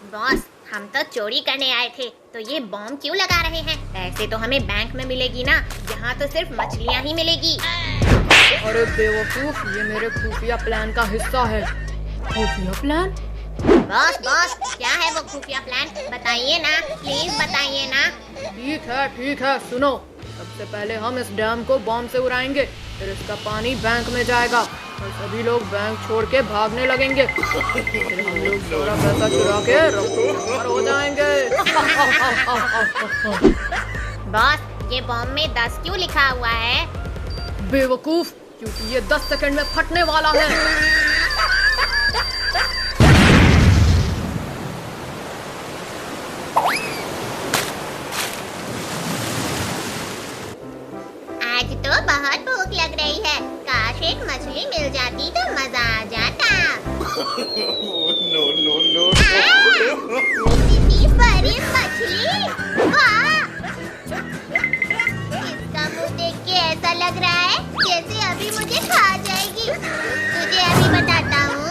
Boss, हम तो चोरी करने आए थे, तो ये बॉम्ब क्यों लगा रहे हैं? पैसे तो हमें बैंक में मिलेगी ना, यहाँ तो सिर्फ मछलियाँ ही मिलेगी। अरे बेवकूफ, ये मेरे खुफिया प्लान का हिस्सा है। खुफिया प्लान? बॉस बॉस, क्या है वो खुफिया प्लान? बताइए ना, प्लीज बताइए ना। ठीक है, सुनो। सबसे पहले हम इस डैम को बॉम्ब से उड़ाएंगे, फिर इसका पानी बैंक में जाएगा और सभी लोग बैंक छोड़ के भागने लगेंगे। फिर हम लोग सारा पैसा चुरा के रफ्तार हो जाएंगे। बॉस, ये बॉम्ब में 10 क्यों लिखा हुआ है? बेवकूफ, क्योंकि ये 10 सेकंड में फटने वाला है। आज तो बहुत भूख लग रही है, काश एक मछली मिल जाती तो मजा आ जाता। No. इतनी बड़ी मछली, वाह! इसका मुंह देख के ऐसा लग रहा है जैसे अभी मुझे खा जाएगी। तुझे अभी बताता हूँ।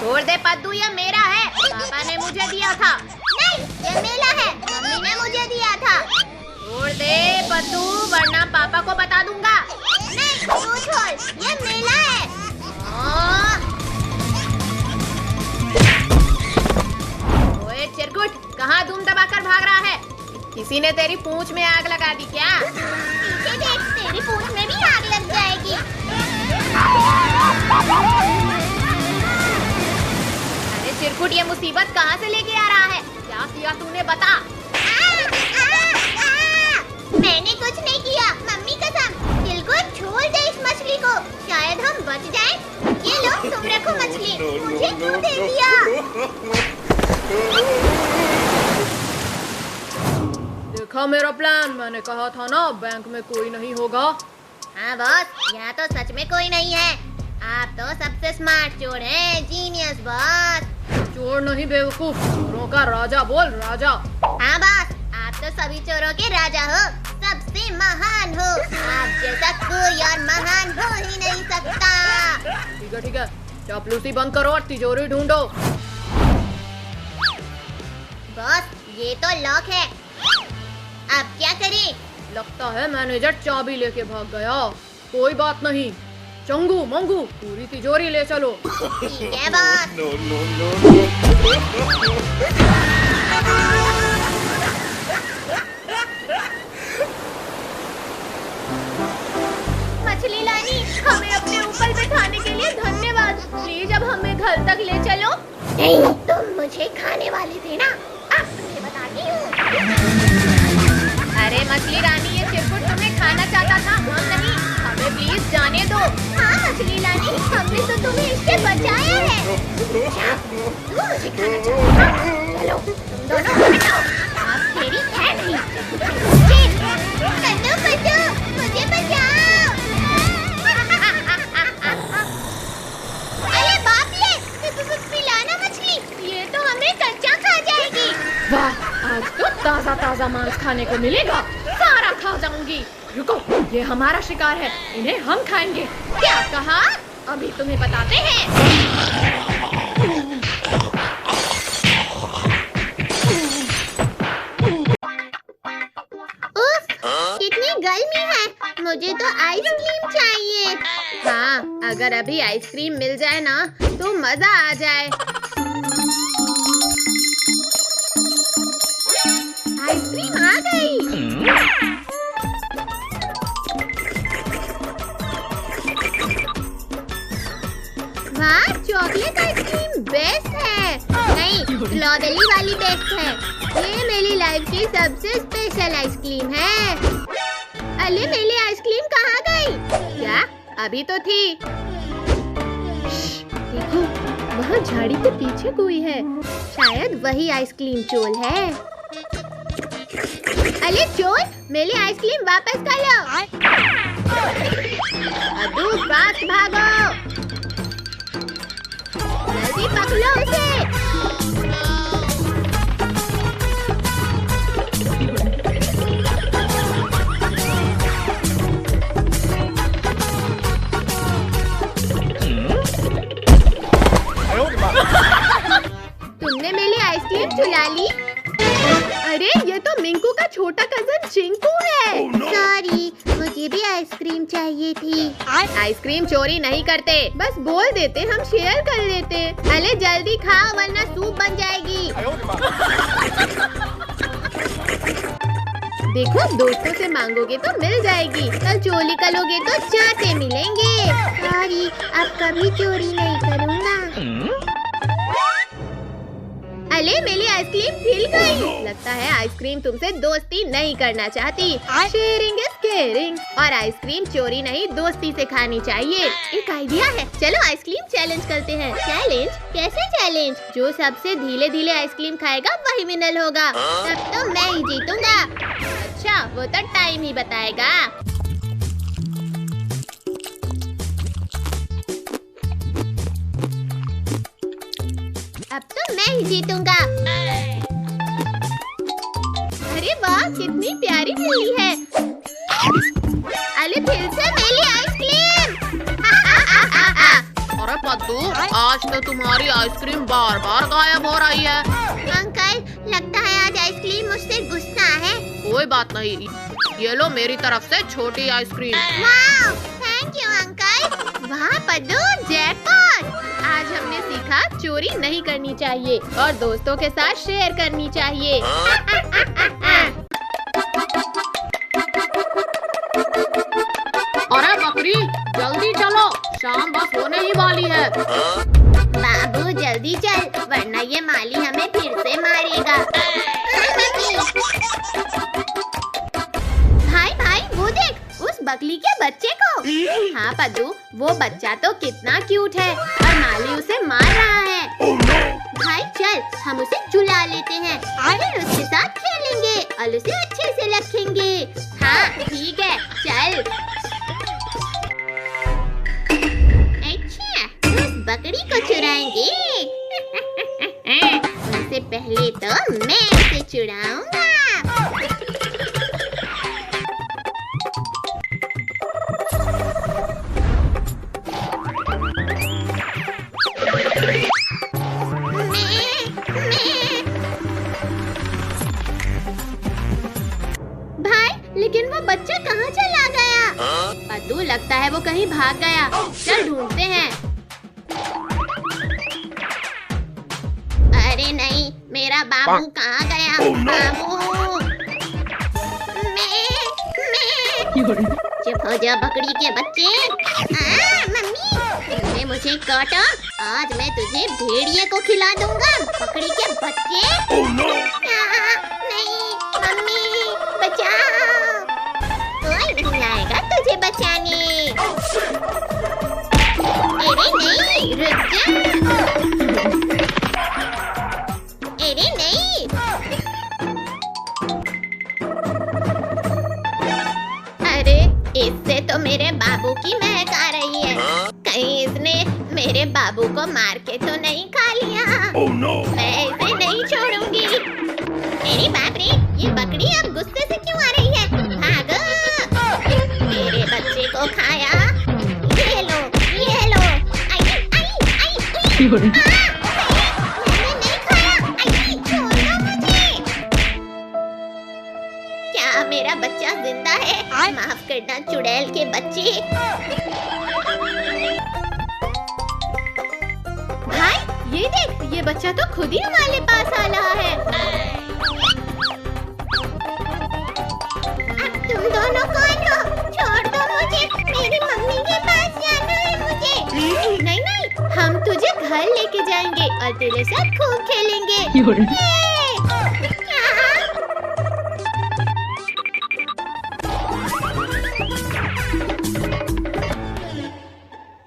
छोड़ दे पद्दू, ये मेरा है, पापा ने मुझे दिया था। नहीं, ये मेरा है, मम्मी ने मुझे दिया था। छोड़ दे पद्दू, वरना पापा को बता दूंगा। नहीं, तू छोड़, ये मेरा है। ओए चिरकुट, कहाँ धूम दबाकर भाग रहा है? किसी ने तेरी पूंछ में आग लगा दी क्या? पीछे देख, तेरी पूंछ में भी आग लग जाएगी। चिरकुट, ये मुसीबत कहाँ से लेके आ रहा है? क्या किया तूने, बता। मैंने कुछ नहीं किया, मम्मी कसम। चिरकुट, छोड़ दे इस मछली को, शायद हम बच जाएं। ये लो, तुम रखो मछली, मुझे क्यों दे दिया? देखा मेरा प्लान, मैंने कहा था ना बैंक में कोई नहीं होगा। हाँ बॉस, यहाँ तो सच में कोई नहीं है। आप तो सबसे स्मार्ट चोर हैं, जीनियस बॉस। चोर नहीं बेवकूफ, चोरों का राजा बोल, राजा। हाँ बॉस, आप तो सभी चोरों के राजा हो, सबसे महान हो। आप जैसा कोई और महान हो ही नहीं सकता। ठीक है, चापलूसी बंद करो और तिजोरी ढूंढो। बॉस, ये तो लॉक है, अब क्या करें? लगता है मैनेजर चाबी लेके भाग गया। कोई बात नहीं, चंगू मंगू, पूरी तिजोरी ले चलो। ठीक है बॉस। मछली लानी, हमें अपने ऊपर बैठाने के लिए धन्यवाद। प्लीज अब हमें घर तक ले चलो। नहीं, तुम मुझे खाने वाले थे ना, अब तुम्हें बताती हूँ। अरे मछली रानी, ये चिरकुट तुम्हें खाना चाहता था, हम नहीं। हमें प्लीज जाने दो। हाँ मछली रानी, हमने तो तुम्हें इससे बचाया है। तू मुझे खाना चाहता था? चलो तुम दोनों हटो, आप तेरी है नहीं। कद्दू कद्दू, मुझे बचाओ। अरे बाप रे, पिलाना मछली, ये तो हमें कच्चा खा जाएगी। वाह, आज तो ताजा ताजा मांस खाने को मिलेगा, सारा खा जाऊंगी। रुको, ये हमारा शिकार है, इन्हें हम खाएंगे। क्या कहा? अभी तुम्हें बताते हैं। उफ, कितनी गर्मी है, मुझे तो आइसक्रीम चाहिए। हाँ, अगर अभी आइसक्रीम मिल जाए ना तो मजा आ जाए। आइसक्रीम आ गई। वाह, चॉकलेट आइसक्रीम बेस्ट है। नहीं, स्ट्रॉबेरी वाली बेस्ट है। ये मेरी लाइफ की सबसे स्पेशल आइसक्रीम है। अरे मेरी आइसक्रीम कहाँ गई? क्या? अभी तो थी। देखो, वहाँ झाड़ी के पीछे कोई है, शायद वही आइसक्रीम चोर है। अरे चोर, मेरी आइसक्रीम वापस कर लो। अदू, फास्ट भागो, जल्दी पकड़ो उसे। बुला ली। अरे ये तो मिंकू का छोटा कजन चिंकू है। सॉरी, मुझे भी आइसक्रीम चाहिए थी। आइसक्रीम चोरी नहीं करते, बस बोल देते हम शेयर कर लेते। अरे जल्दी खाओ वरना सूप बन जाएगी। देखो दोस्तों से मांगोगे तो मिल जाएगी, कल चोरी करोगे तो चाटे मिलेंगे। सॉरी, अब कभी चोरी नहीं करूँगा। अरे मेरी आइसक्रीम हिल गई। लगता है आइसक्रीम तुमसे दोस्ती नहीं करना चाहती। शेयरिंग इज केयरिंग और आइसक्रीम चोरी नहीं दोस्ती से खानी चाहिए। एक आइडिया है, चलो आइसक्रीम चैलेंज करते हैं। चैलेंज? कैसे चैलेंज? जो सबसे धीरे धीरे आइसक्रीम खाएगा वही विनर होगा। तब तो मैं ही जीतूंगा। अच्छा, वो तो टाइम ही बताएगा। अब तो मैं ही जीतूंगा। अरे वाह, कितनी प्यारी बिल्ली है। अरे फिर से मेरी आइसक्रीम। अरे पद्दू, आज तो तुम्हारी आइसक्रीम बार बार गायब हो रही है। अंकल, लगता है आज आइसक्रीम मुझसे गुस्सा है। कोई बात नहीं, ये लो मेरी तरफ से छोटी आइसक्रीम। वाह, थैंक यू अंकल। वाह पद्दू, जैकपॉट। आज हमने सीखा चोरी नहीं करनी चाहिए और दोस्तों के साथ शेयर करनी चाहिए। अरे बकरी, जल्दी चलो, शाम बस होने ही वाली है। बाबू जल्दी चल, वरना ये माली हमें फिर से मारेगा। भाई भाई, वो देख उस बकरी के बच्चे को। हाँ पद्दू, वो बच्चा तो कितना क्यूट है और माली उसे मार रहा है। भाई चल, हम उसे चुला लेते हैं, फिर उसके साथ खेलेंगे और उसे अच्छे से रखेंगे। हाँ ठीक है, चल। अच्छा, उस बकरी को चुराएंगे। उससे पहले तो मैं उसे चुराऊंगा। लेकिन वो बच्चा कहाँ चला गया? पद्दू, लगता है वो कहीं भाग गया। चल ढूंढते हैं। अरे नहीं, मेरा बाबू कहाँ गया? बाबू, चुप हो जा बकरी के बच्चे। मम्मी, तुमने मुझे काटा, आज मैं तुझे भेड़िए को खिला दूंगा। बकरी के बच्चे। नहीं मम्मी, बचाओ, कोई नहीं आएगा तुझे बचाने। अरे नहीं, रुक जा। अरे नहीं, अरे इससे तो मेरे बाबू की महक आ रही है। कहीं इसने मेरे बाबू को मार के तो नहीं खा लिया। मैं इसे नहीं छोड़ूंगी। अरे बाप रे, ये बकरी अब गुस्से से क्यों आ रही है? भागो, मेरे बच्चे को खाया। ये लो, ये लो। आई आई आई, मैंने नहीं खाया। आई, छोड़ दो मुझे। क्या मेरा बच्चा जिंदा है? माफ करना चुड़ैल के बच्चे। भाई ये देख, ये बच्चा तो खुद ही हमारे पास आ रहा है। अब तुम दोनों कौन हो? छोड़ दो मुझे, मेरी मम्मी के पास जाना है मुझे। नहीं नहीं, हम तुझे घर लेके जाएंगे और तेरे साथ खूब खेलेंगे।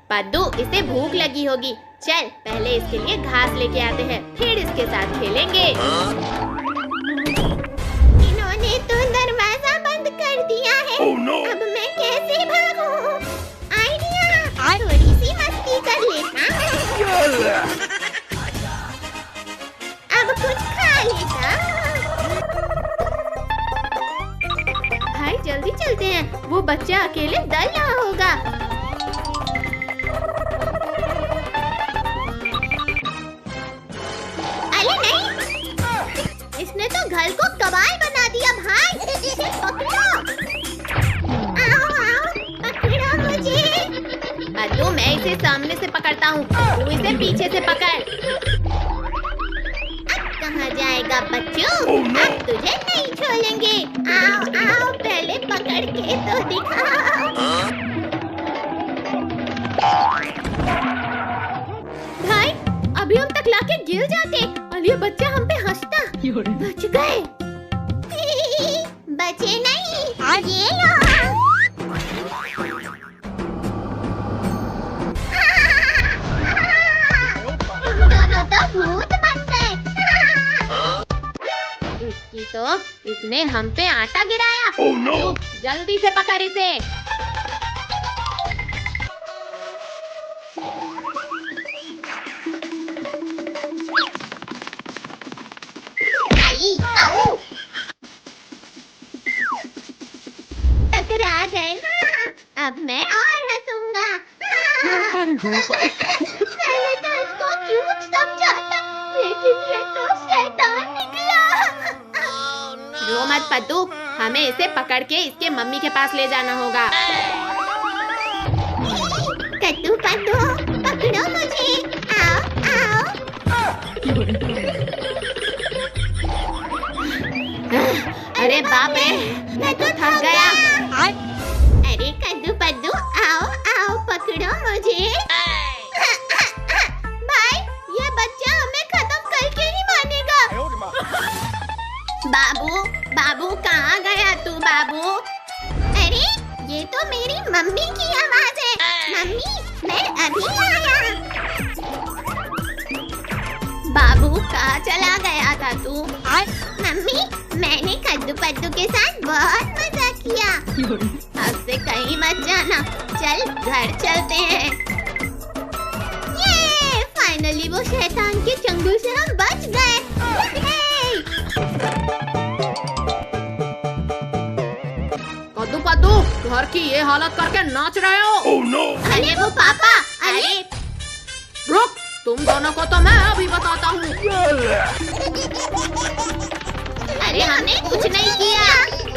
पद्दू, इसे भूख लगी होगी। चल पहले इसके लिए घास लेके आते हैं, फिर इसके साथ खेलेंगे। इन्होंने तो दरवाजा बंद कर दिया है। अब मैं कैसे भागूं? आइडिया, थोड़ी सी मस्ती कर लेता हूं। अब कुछ खा लेता हूं। भाई जल्दी चलते हैं, वो बच्चा अकेले डर रहा होगा। अरे नहीं, इसने तो घर को कबाड़ बना दिया भाई। इसे पकड़ो। आओ आओ, पकड़ो मुझे। पद्दू, मैं इसे सामने से पकड़ता हूँ, तू इसे पीछे से पकड़। अब कहाँ जाएगा बच्चों? अब तुझे नहीं छोड़ेंगे। आओ आओ, पहले पकड़ के तो दिखाओ। भाई, अभी हम तक लाके गिर जाते और ये बच्चा हम पे हंसता। बच गए। बचे नहीं, ये लो। दोनों तो भूत बन गए। इसकी तो, इसने हम पे आटा गिराया। Oh no! जल्दी से पकड़ इसे। टकरा गए। अब मैं और हंसूंगा। पहले तो इसको क्यूट समझा था, लेकिन ये तो शैतान निकला। रो मत पद्दू, हमें इसे पकड़ के इसके मम्मी के पास ले जाना होगा। कद्दू पद्दू, पकड़ो मुझे। आओ आओ। अरे बाप रे, मैं तो थक गया। अरे कद्दू पद्दू, आओ आओ, पकड़ो मुझे। भाई, ये बच्चा हमें खत्म करके ही मानेगा। बाबू, बाबू कहाँ गया तू बाबू? अरे, ये तो मेरी मम्मी की आवाज है। मम्मी, मैं अभी आया। बाबू, कहाँ चला गया था तू? मम्मी, मैंने कद्दू पद्दू के साथ बहुत मजा किया। अब से कहीं मत जाना। चल, घर चलते हैं। ये, फाइनली वो शैतान के चंगुल से हम बच गए। कद्दू पद्दू, घर की ये हालत करके नाच रहे हो? Oh no! अरे वो पापा, अरे रुक, तुम दोनों को तो मैं अभी बताता हूँ। अरे हमने कुछ नहीं किया।